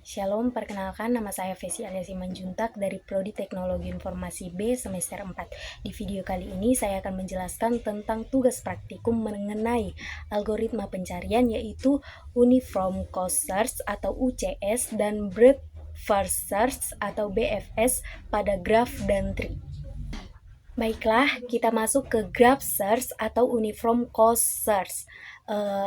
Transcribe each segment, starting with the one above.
Shalom, perkenalkan nama saya Fesi alias Simanjuntak dari Prodi Teknologi Informasi B semester 4. Di video kali ini saya akan menjelaskan tentang tugas praktikum mengenai algoritma pencarian yaitu Uniform Cost Search atau UCS dan Breadth First Search atau BFS pada graph dan tree. Baiklah, kita masuk ke Graph Search atau Uniform Cost Search.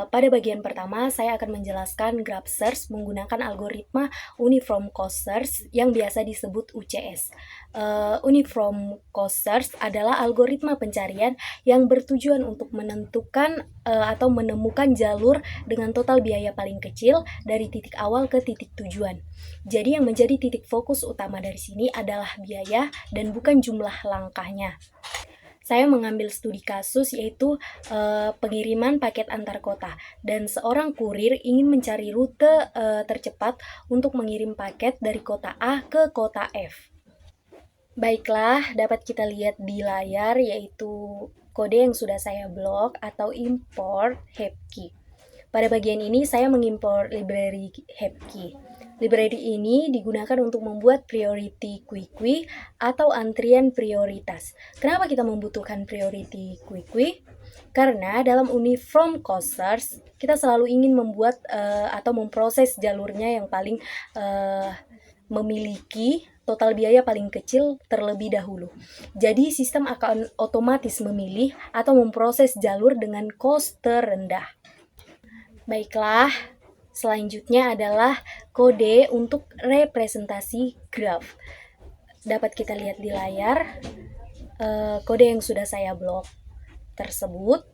Pada bagian pertama, saya akan menjelaskan Graph Search menggunakan algoritma Uniform Cost Search yang biasa disebut UCS. Uniform Cost Search adalah algoritma pencarian yang bertujuan untuk menentukan atau menemukan jalur dengan total biaya paling kecil dari titik awal ke titik tujuan. Jadi yang menjadi titik fokus utama dari sini adalah biaya dan bukan jumlah langkahnya. Saya mengambil studi kasus yaitu pengiriman paket antar kota dan seorang kurir ingin mencari rute tercepat untuk mengirim paket dari kota A ke kota F. Baiklah, dapat kita lihat di layar yaitu kode yang sudah saya blok atau import Hepkey. Pada bagian ini saya mengimport library Hepkey. Library ini digunakan untuk membuat priority quickly atau antrian prioritas. Kenapa kita membutuhkan priority quickly? Karena dalam uniform cost search kita selalu ingin membuat atau memproses jalurnya yang paling memiliki total biaya paling kecil terlebih dahulu. Jadi sistem akan otomatis memilih atau memproses jalur dengan cost terendah. Baiklah, selanjutnya adalah kode untuk representasi graph. Dapat kita lihat di layar kode yang sudah saya blok tersebut.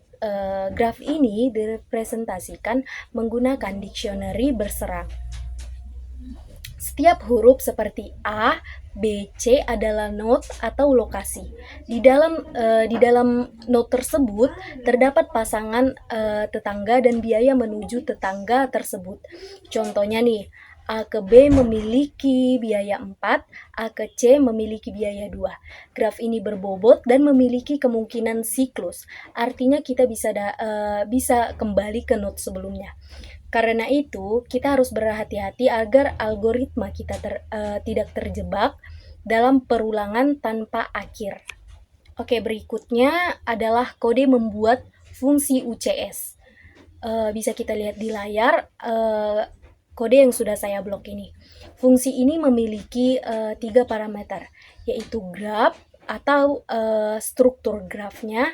Graph ini direpresentasikan menggunakan dictionary berserang. Setiap huruf seperti A, B, C adalah node atau lokasi. Di dalam node tersebut terdapat pasangan tetangga dan biaya menuju tetangga tersebut. Contohnya nih, A ke B memiliki biaya 4, A ke C memiliki biaya 2. Graf ini berbobot dan memiliki kemungkinan siklus. Artinya kita bisa kembali ke node sebelumnya. Karena itu, kita harus berhati-hati agar algoritma kita tidak terjebak dalam perulangan tanpa akhir. Oke, berikutnya adalah kode membuat fungsi UCS. Bisa kita lihat di layar kode yang sudah saya blok ini. Fungsi ini memiliki 3 parameter, yaitu graph atau struktur grafnya,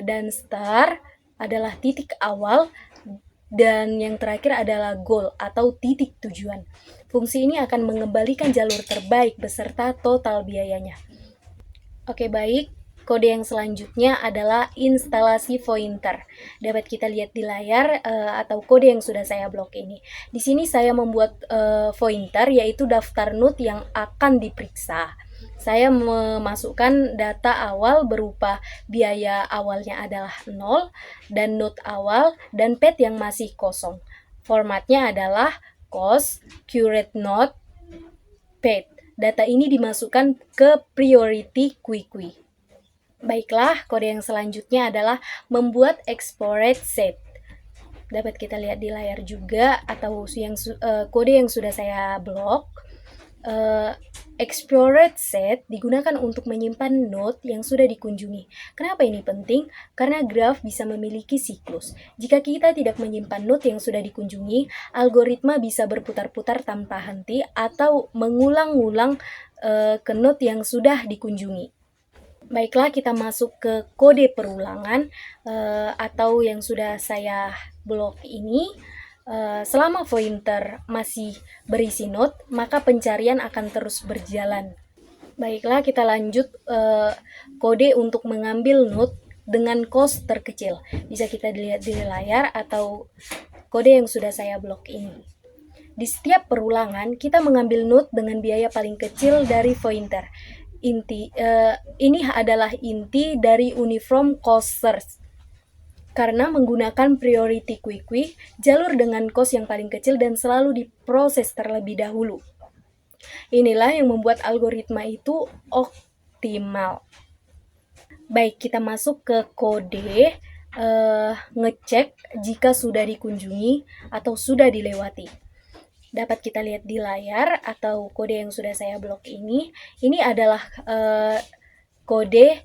dan star adalah titik awal, dan yang terakhir adalah goal atau titik tujuan. Fungsi ini akan mengembalikan jalur terbaik beserta total biayanya. Oke, baik. Kode yang selanjutnya adalah instalasi pointer. Dapat kita lihat di layar atau kode yang sudah saya blok ini. Di sini saya membuat pointer yaitu daftar node yang akan diperiksa. Saya memasukkan data awal berupa biaya awalnya adalah 0 dan node awal dan path yang masih kosong. Formatnya adalah cost, current node, path. Data ini dimasukkan ke priority quickly. Baiklah, kode yang selanjutnya adalah membuat explored set. Dapat kita lihat di layar juga atau kode yang sudah saya blok. Explored set digunakan untuk menyimpan node yang sudah dikunjungi. Kenapa ini penting? Karena graph bisa memiliki siklus. Jika kita tidak menyimpan node yang sudah dikunjungi, algoritma bisa berputar-putar tanpa henti atau mengulang-ulang ke node yang sudah dikunjungi. Baiklah, kita masuk ke kode perulangan atau yang sudah saya blok ini. Selama pointer masih berisi node, maka pencarian akan terus berjalan. Baiklah, kita lanjut kode untuk mengambil node dengan cost terkecil. Bisa kita lihat di layar atau kode yang sudah saya blok ini. Di setiap perulangan, kita mengambil node dengan biaya paling kecil dari pointer. Ini adalah inti dari uniform cost search. Karena menggunakan priority quickly, jalur dengan cost yang paling kecil dan selalu diproses terlebih dahulu. Inilah yang membuat algoritma itu optimal. Baik, kita masuk ke kode ngecek jika sudah dikunjungi atau sudah dilewati. dapat kita lihat di layar atau kode yang sudah saya blok ini adalah kode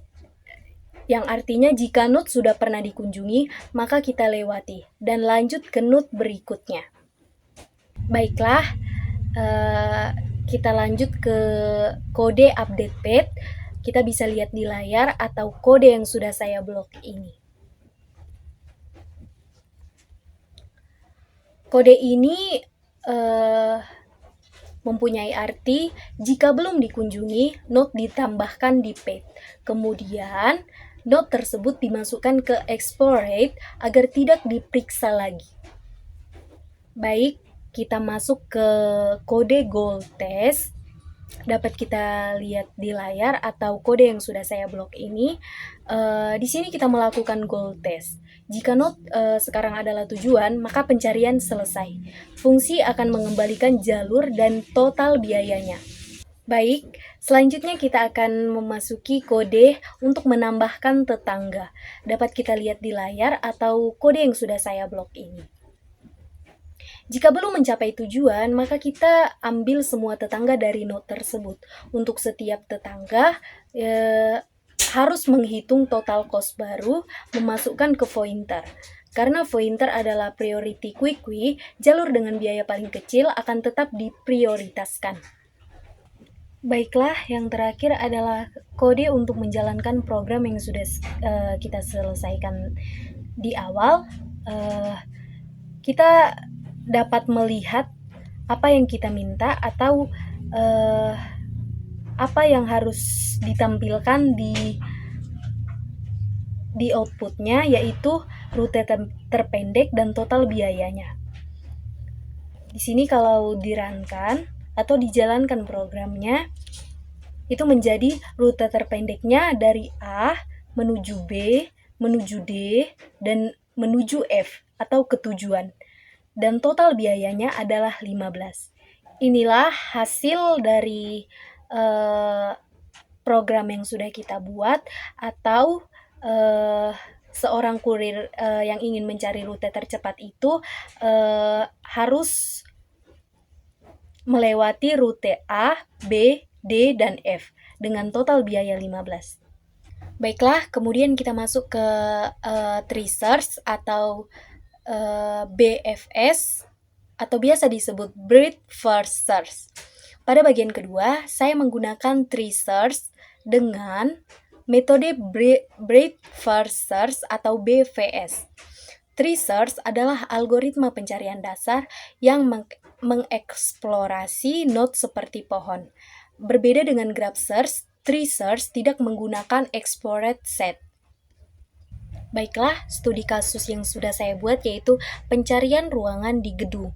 yang artinya jika node sudah pernah dikunjungi, maka kita lewati dan lanjut ke node berikutnya. Baiklah, kita lanjut ke kode update path. Kita bisa lihat di layar atau kode yang sudah saya blok ini. Kode ini mempunyai arti jika belum dikunjungi, node ditambahkan di path. Kemudian, node tersebut dimasukkan ke explorate agar tidak diperiksa lagi. Baik, kita masuk ke kode goal test. Dapat kita lihat di layar atau kode yang sudah saya blok ini. Di sini kita melakukan goal test. Jika node sekarang adalah tujuan, maka pencarian selesai. Fungsi akan mengembalikan jalur dan total biayanya. Baik, selanjutnya kita akan memasuki kode untuk menambahkan tetangga. Dapat kita lihat di layar atau kode yang sudah saya blok ini. Jika belum mencapai tujuan, maka kita ambil semua tetangga dari node tersebut. Untuk setiap tetangga, harus menghitung total cost baru, memasukkan ke pointer. Karena pointer adalah priority quickly, jalur dengan biaya paling kecil akan tetap diprioritaskan. Baiklah, yang terakhir adalah kode untuk menjalankan program yang sudah kita selesaikan di awal. Kita dapat melihat apa yang kita minta atau apa yang harus ditampilkan di outputnya, yaitu rute terpendek dan total biayanya. Di sini kalau dirunkan atau dijalankan programnya, itu menjadi rute terpendeknya dari A menuju B, menuju D, dan menuju F atau ke tujuan. Dan total biayanya adalah 15. Inilah hasil dari program yang sudah kita buat, atau seorang kurir yang ingin mencari rute tercepat itu harus melewati rute A, B, D, dan F dengan total biaya 15. Baiklah, kemudian kita masuk ke tree search atau BFS atau biasa disebut Breadth First Search. Pada bagian kedua, saya menggunakan tree search dengan metode Breadth First Search atau BFS. Tree search adalah algoritma pencarian dasar yang mengeksplorasi node seperti pohon. Berbeda dengan graph search, tree search tidak menggunakan explored set. Baiklah, studi kasus yang sudah saya buat yaitu pencarian ruangan di gedung.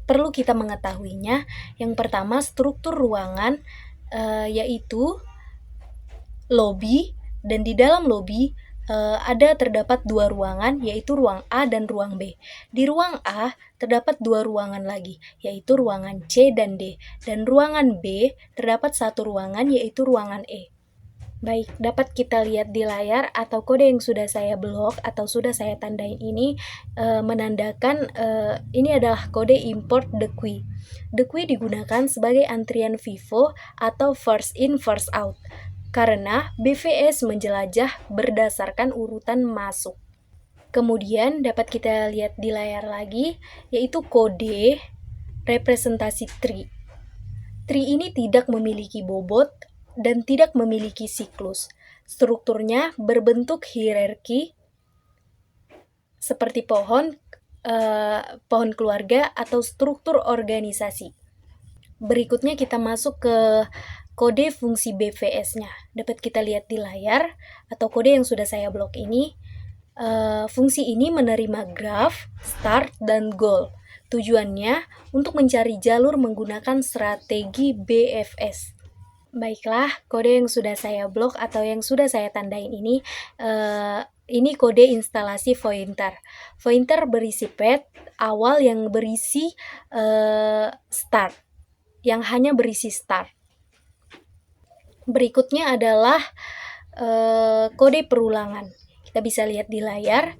Perlu kita mengetahuinya. Yang pertama, struktur ruangan yaitu lobby, dan di dalam lobby terdapat dua ruangan, yaitu ruang A dan ruang B. Di ruang A terdapat dua ruangan lagi, yaitu ruangan C dan D. Dan ruangan B terdapat satu ruangan, yaitu ruangan E. Baik, dapat kita lihat di layar atau kode yang sudah saya blok atau sudah saya tandain ini menandakan ini adalah kode import the queue. The queue digunakan sebagai antrian FIFO atau first in first out, karena BVS menjelajah berdasarkan urutan masuk. Kemudian dapat kita lihat di layar lagi, yaitu kode representasi tree. Tree ini tidak memiliki bobot dan tidak memiliki siklus. Strukturnya berbentuk hierarki seperti pohon keluarga atau struktur organisasi. Berikutnya kita masuk ke kode fungsi BVS-nya. Dapat kita lihat di layar atau kode yang sudah saya blok ini. Fungsi ini menerima graph, start, dan goal. Tujuannya untuk mencari jalur menggunakan strategi BFS. Baiklah, kode yang sudah saya blok atau yang sudah saya tandain ini kode instalasi pointer. Pointer berisi path awal yang berisi start, yang hanya berisi start. Berikutnya adalah kode perulangan. Kita bisa lihat di layar.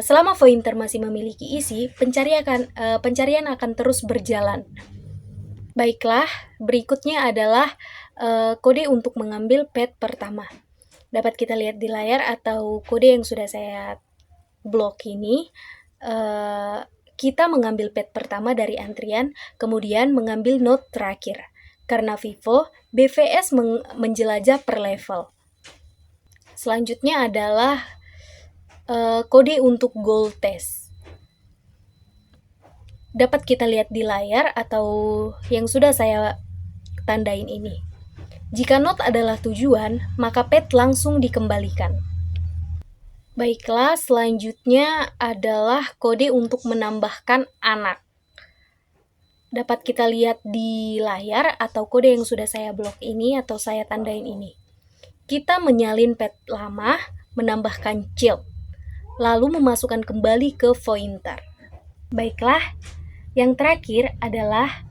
Selama pointer masih memiliki isi, pencarian akan terus berjalan. Baiklah, berikutnya adalah kode untuk mengambil pet pertama. Dapat kita lihat di layar atau kode yang sudah saya blok ini. Kita mengambil pet pertama dari antrian, kemudian mengambil node terakhir. Karena Vivo, BVS menjelajah per level. Selanjutnya adalah kode untuk goal test. Dapat kita lihat di layar atau yang sudah saya tandain ini. Jika node adalah tujuan, maka pet langsung dikembalikan. Baiklah, selanjutnya adalah kode untuk menambahkan anak. Dapat kita lihat di layar atau kode yang sudah saya blok ini atau saya tandain ini. Kita menyalin pet lama, menambahkan child, lalu memasukkan kembali ke pointer. Baiklah, yang terakhir adalah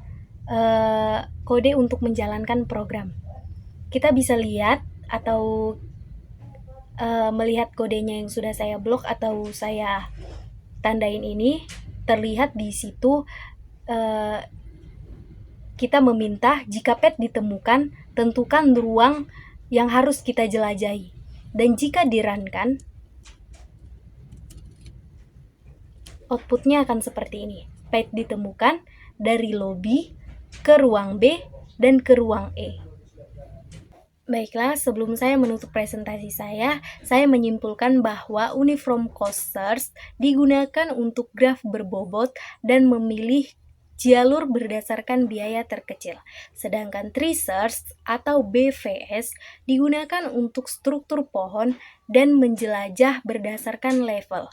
kode untuk menjalankan program. Kita bisa lihat atau melihat kodenya yang sudah saya blok atau saya tandain ini, terlihat di situ kita meminta jika pet ditemukan, tentukan ruang yang harus kita jelajahi. Dan jika di-run-kan, outputnya akan seperti ini. Pet ditemukan dari lobby ke ruang B dan ke ruang E. Baiklah, sebelum saya menutup presentasi saya menyimpulkan bahwa uniform cost search digunakan untuk graf berbobot dan memilih jalur berdasarkan biaya terkecil. Sedangkan tree search atau BVS digunakan untuk struktur pohon dan menjelajah berdasarkan level.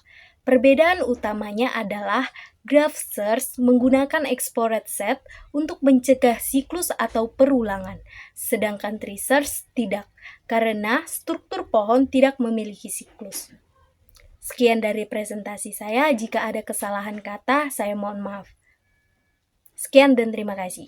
Perbedaan utamanya adalah graph search menggunakan explored set untuk mencegah siklus atau perulangan, sedangkan tree search tidak, karena struktur pohon tidak memiliki siklus. Sekian dari presentasi saya, jika ada kesalahan kata, saya mohon maaf. Sekian dan terima kasih.